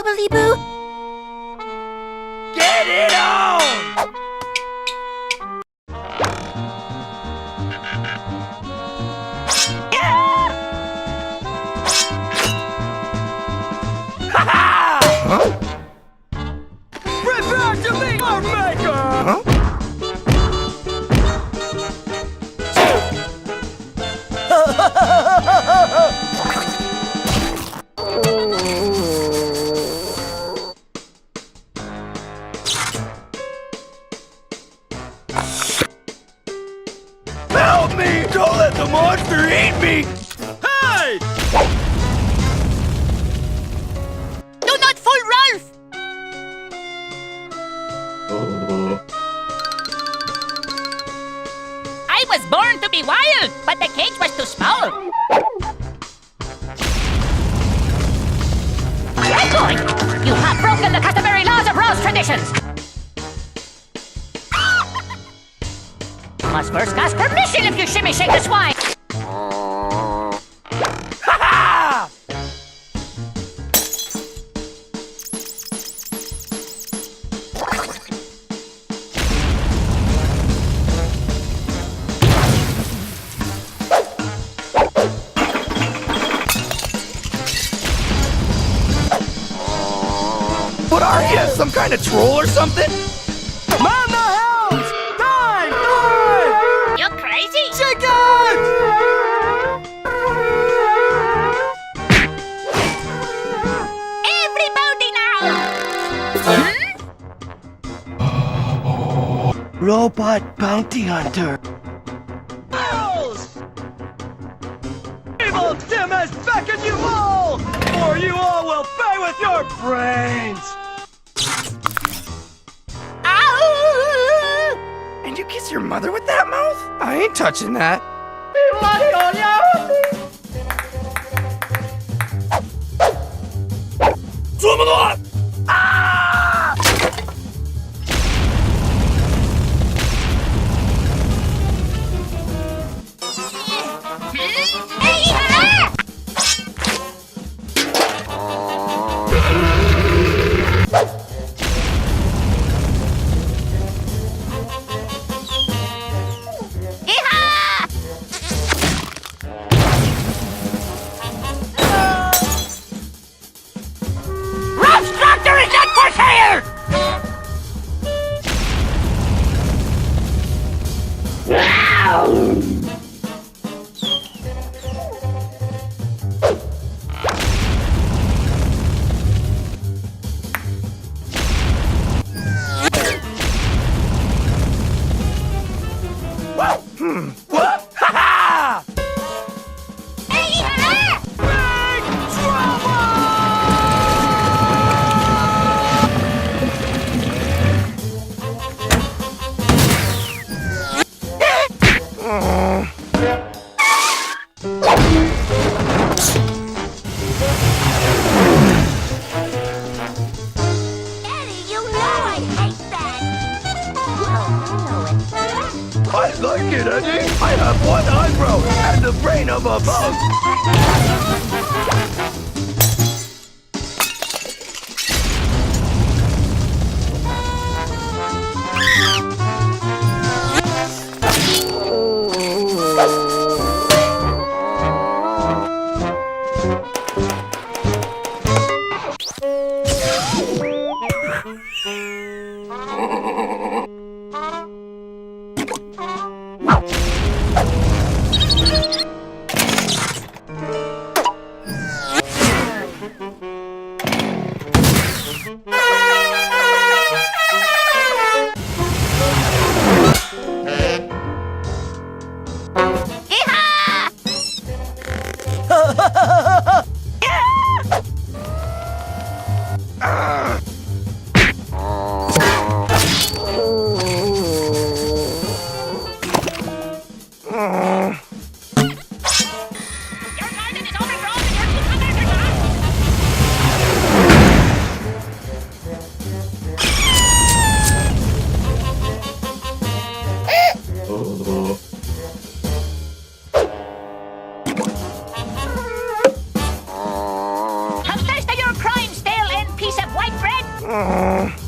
Bubbly Boo? Get it on! Huh? Prepare to meet our maker! Huh? Help me! Don't let the monster eat me! Hey! Do not fool Ralph! I was born to be wild, but the cage was too small. Echoing! You have broken the customary laws of Ross traditions! Must first ask permission if you shimmy shake the swine! Ha-ha! What are you? Some kind of troll or something? Man the hounds! Dive! Dive! You crazy? Chicken! Everybody now! Robot bounty hunter. Evil Tim has beckoned you all! Or you all will pay with your brains! Ow! And you kiss your mother with that mouth? I ain't touching that. Ah! What? Ha-ha! Big Eddie, you know I hate that! Well, I know it. I like it, Eddie. I have one eyebrow and the brain of a bug. Oh.